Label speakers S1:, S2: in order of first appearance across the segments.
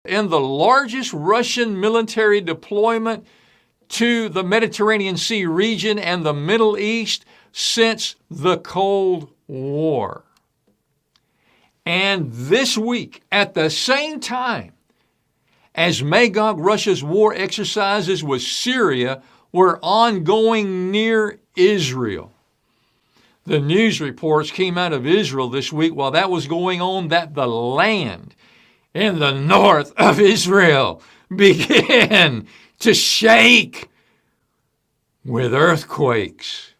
S1: in the largest Russian military deployment to the Mediterranean Sea region and the Middle East since the Cold War. And this week, at the same time as Magog, Russia's war exercises with Syria were ongoing near Israel. The news reports came out of Israel this week while that was going on that the land in the north of Israel began to shake with earthquakes,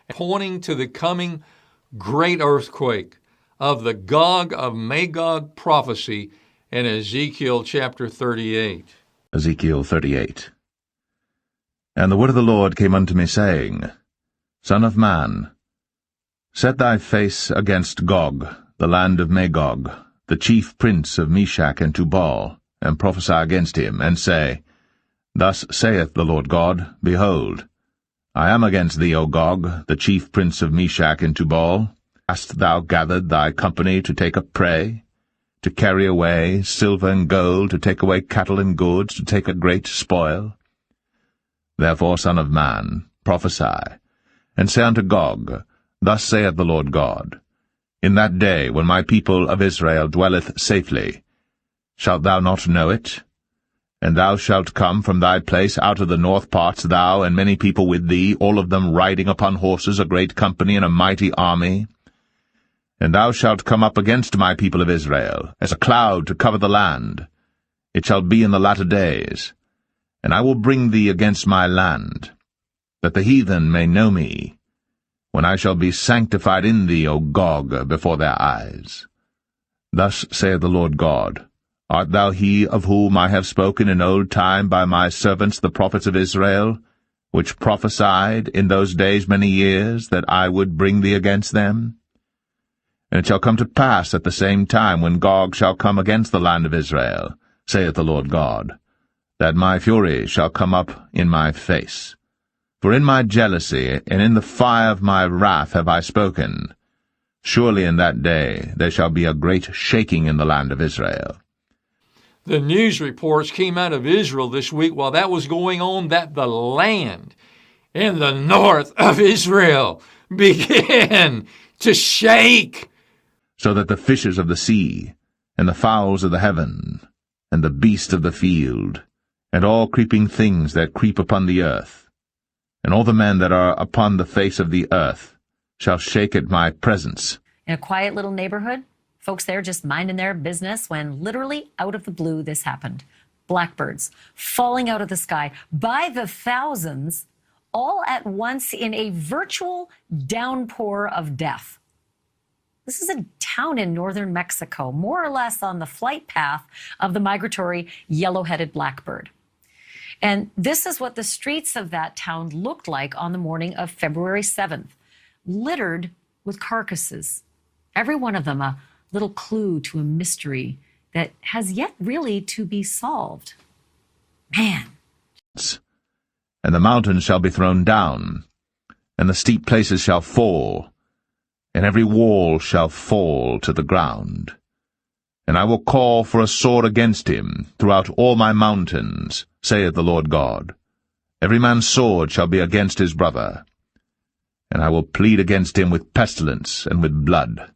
S1: pointing to the coming great earthquake of the Gog of Magog prophecy in Ezekiel chapter 38.
S2: Ezekiel 38. And the word of the Lord came unto me, saying, Son of man, set thy face against Gog, the land of Magog, the chief prince of Meshach and Tubal, and prophesy against him, and say, Thus saith the Lord God, Behold, I am against thee, O Gog, the chief prince of Meshach and Tubal. Hast thou gathered thy company to take a prey, to carry away silver and gold, to take away cattle and goods, to take a great spoil? Therefore, son of man, prophesy, and say unto Gog, Thus saith the Lord God, In that day when my people of Israel dwelleth safely, shalt thou not know it? And thou shalt come from thy place out of the north parts, thou and many people with thee, all of them riding upon horses, a great company and a mighty army. And thou shalt come up against my people of Israel, as a cloud to cover the land. It shall be in the latter days. And I will bring thee against my land, that the heathen may know me, when I shall be sanctified in thee, O Gog, before their eyes. Thus saith the Lord God, Art thou he of whom I have spoken in old time by my servants the prophets of Israel, which prophesied in those days many years that I would bring thee against them? And it shall come to pass at the same time when Gog shall come against the land of Israel, saith the Lord God, that my fury shall come up in my face. For in my jealousy and in the fire of my wrath have I spoken. Surely in that day there shall be a great shaking in the land of Israel.
S1: The news reports came out of Israel this week while that was going on that the land in the north of Israel began to shake,
S2: so that the fishes of the sea, and the fowls of the heaven, and the beasts of the field, and all creeping things that creep upon the earth, and all the men that are upon the face of the earth, shall shake at my presence.
S3: In a quiet little neighborhood, folks there just minding their business when literally out of the blue this happened. Blackbirds falling out of the sky by the thousands, all at once in a virtual downpour of death. This is a town in northern Mexico, more or less on the flight path of the migratory yellow-headed blackbird. And this is what the streets of that town looked like on the morning of February 7th, littered with carcasses. Every one of them a little clue to a mystery that has yet really to be solved. Man.
S2: And the mountains shall be thrown down, and the steep places shall fall, and every wall shall fall to the ground. And I will call for a sword against him throughout all my mountains, saith the Lord God. Every man's sword shall be against his brother. And I will plead against him with pestilence and with blood.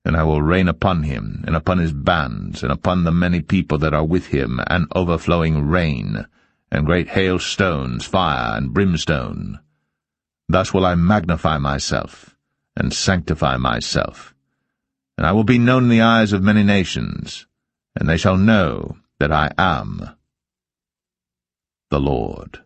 S2: And I will rain upon him, and upon his bands, and upon the many people that are with him, an overflowing rain, and great hailstones, fire, and brimstone. Thus will I magnify myself, and sanctify myself. And I will be known in the eyes of many nations, and they shall know that I am the Lord.